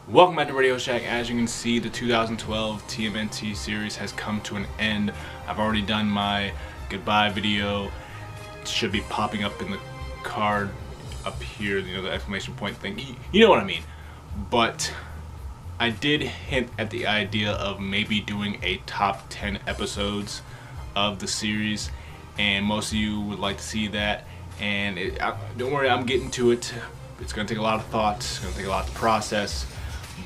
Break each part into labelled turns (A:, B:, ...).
A: Welcome back to Radio Shack. As you can see, the 2012 TMNT series has come to an end. I've already done my goodbye video. It should be popping up in the card up here, you know, the exclamation point thing. You know what I mean. But I did hint at the idea of maybe doing a top 10 episodes of the series, and most of you would like to see that. And don't worry, I'm getting to it. It's going to take a lot of thought. It's going to take a lot to process.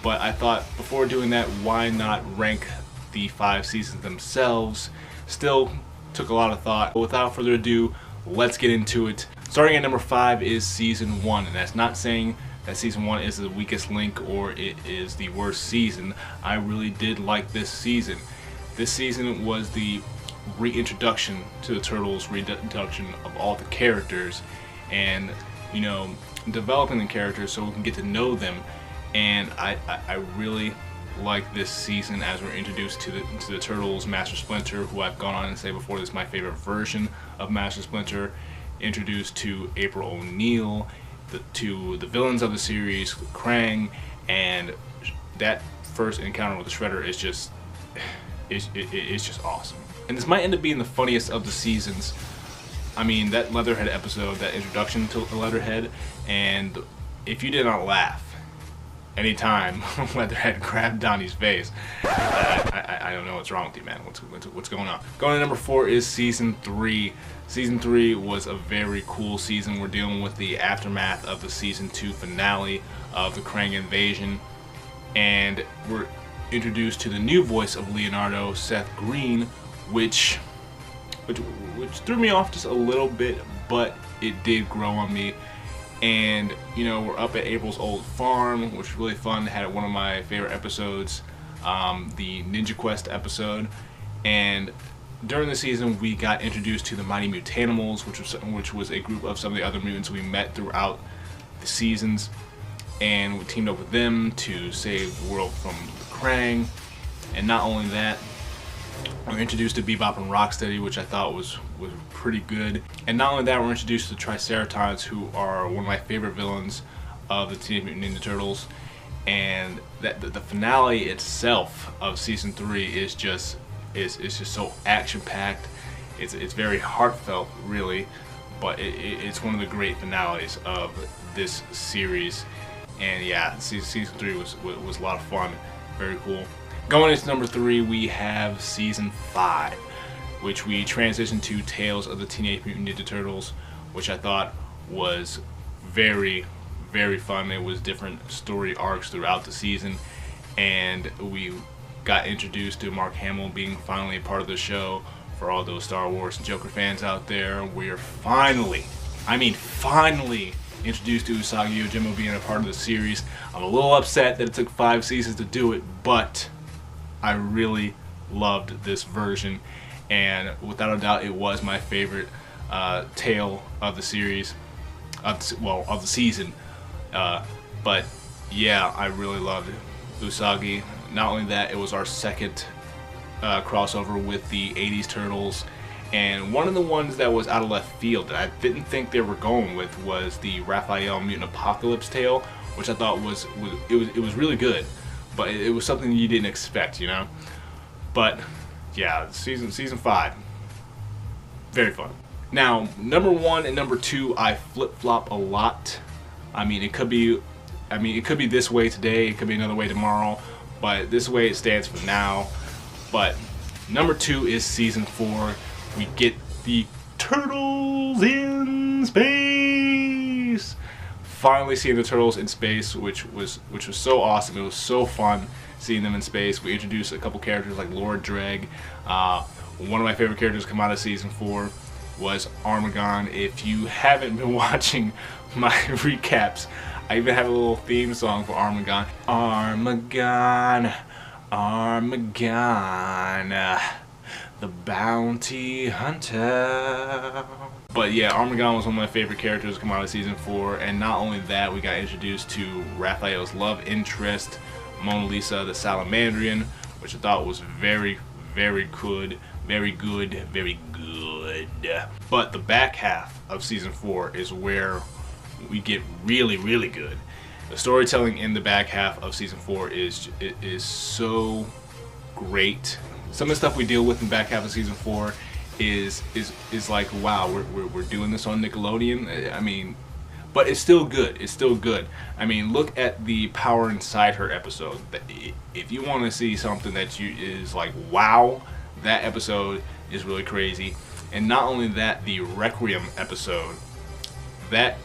A: But I thought before doing that, why not rank the 5 seasons themselves? Still took a lot of thought. But without further ado, let's get into it. Starting at number 5 is season 1, and that's not saying that season 1 is the weakest link or it is the worst season. I really did like this season. This season was the reintroduction to the Turtles, reintroduction of all the characters, and you know, developing the characters so we can get to know them. And I really like this season as we're introduced to the Turtles, Master Splinter, who I've gone on and say before this is my favorite version of Master Splinter, introduced to April O'Neil, to the villains of the series, Krang, and that first encounter with the Shredder is just it's just awesome. And this might end up being the funniest of the seasons. I mean, that Leatherhead episode, that introduction to Leatherhead, and if you did not laugh anytime Leatherhead grabbed Donnie's face, I don't know what's wrong with you, man. What's going on? Going to number 4 is season 3. Season 3 was a very cool season. We're dealing with the aftermath of the season 2 finale of the Krang invasion, and we're introduced to the new voice of Leonardo, Seth Green, which threw me off just a little bit, but it did grow on me. And you know, we're up at April's old farm, which was really fun. Had one of my favorite episodes, the Ninja Quest episode. And during the season, we got introduced to the Mighty Mutanimals, which was a group of some of the other mutants we met throughout the seasons, and we teamed up with them to save the world from Krang. And not only that, we're introduced to Bebop and Rocksteady, which I thought was pretty good. And not only that, we're introduced to the Triceratons, who are one of my favorite villains of the Teenage Mutant Ninja Turtles. And that the finale itself of season 3 is just so action-packed. It's very heartfelt, really, but it's one of the great finales of this series. And yeah, season 3 was a lot of fun, very cool. Going into number 3, we have season 5, which we transitioned to Tales of the Teenage Mutant Ninja Turtles, which I thought was very, very fun. It was different story arcs throughout the season, and we got introduced to Mark Hamill being finally a part of the show. For all those Star Wars and Joker fans out there, we're finally, I mean finally, introduced to Usagi Yojimbo being a part of the series. I'm a little upset that it took 5 seasons to do it, but I really loved this version, and without a doubt, it was my favorite tale of the series, of the season. But yeah, I really loved Usagi. Not only that, it was our second crossover with the 80s Turtles, and one of the ones that was out of left field that I didn't think they were going with was the Raphael Mutant Apocalypse tale, which I thought was really good. But it was something you didn't expect, you know. But yeah, season 5, very fun. Now, number 1 and number 2, I flip-flop a lot. I mean, it could be this way today, it could be another way tomorrow, but this way it stands for now. But number 2 is season 4. We get the Turtles in space. Finally seeing the Turtles in space, which was so awesome. It was so fun seeing them in space. We introduced a couple characters like Lord Dreg. One of my favorite characters to come out of season 4 was Armagon. If you haven't been watching my recaps, I even have a little theme song for Armagon. Armagon, Armagon, the bounty hunter. But yeah, Armagon was one of my favorite characters to come out of season 4, and not only that, we got introduced to Raphael's love interest, Mona Lisa the Salamandrian, which I thought was very, very good, very good, very good. But the back half of season 4 is where we get really, really good. The storytelling in the back half of season 4 is so great. Some of the stuff we deal with in the back half of season 4 is like, wow, we're doing this on Nickelodeon. I mean, but it's still good. It's still good. I mean, look at the Power Inside Her episode. If you want to see something that is like, wow, that episode is really crazy. And not only that, the Requiem episode, that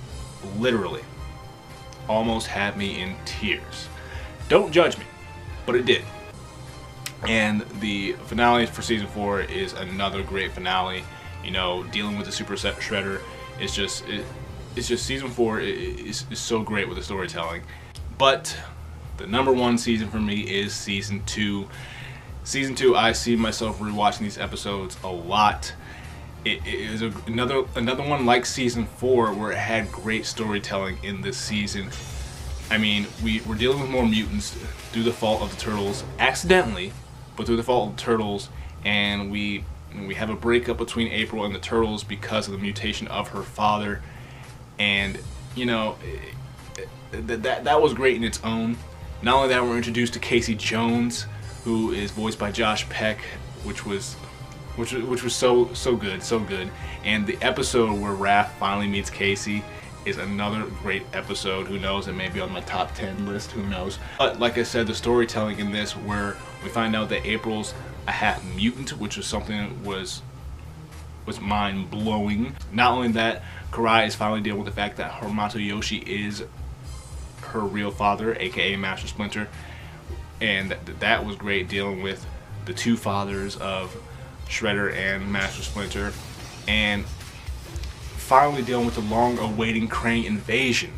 A: literally almost had me in tears. Don't judge me, but it did. And the finale for season 4 is another great finale. You know, dealing with the Super Shredder is just season 4 is so great with the storytelling. But the number one season for me is season 2. Season 2, I see myself rewatching these episodes a lot. It is another one like season 4 where it had great storytelling in this season. I mean, we're dealing with more mutants through the fault of the turtles, accidentally, but through the fault of the turtles, and we have a breakup between April and the turtles because of the mutation of her father. And you know, that was great in its own. Not only that, we're introduced to Casey Jones, who is voiced by Josh Peck, which was so good. And the episode where Raph finally meets Casey is another great episode. Who knows, it may be on my top 10 list, who knows. But like I said, the storytelling in this, where we find out that April's a half mutant, which was something that was mind-blowing. Not only that, Karai is finally dealing with the fact that Hamato Yoshi is her real father, aka Master Splinter. And that was great, dealing with the two fathers of Shredder and Master Splinter, and finally dealing with the long-awaiting Krang invasion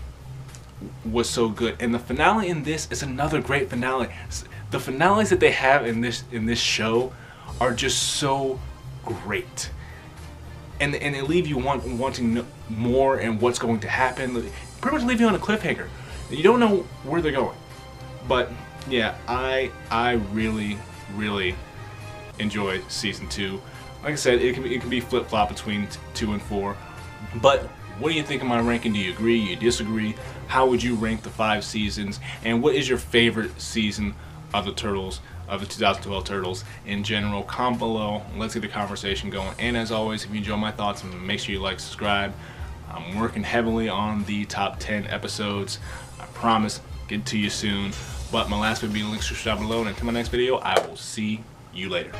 A: was so good. And the finale in this is another great finale. The finales that they have in this show are just so great, and they leave you wanting more and what's going to happen. Pretty much leave you on a cliffhanger. You don't know where they're going. But yeah, I really enjoy season 2. Like I said, it can be flip-flop between 2 and 4. But what do you think of my ranking? Do you agree? You disagree? How would you rank the 5 seasons? And what is your favorite season of the Turtles, of the 2012 Turtles in general? Comment below. Let's get the conversation going. And as always, if you enjoy my thoughts, make sure you like, subscribe. I'm working heavily on the top 10 episodes. I promise, get to you soon. But my last video will be in the links down below. And until my next video, I will see you later.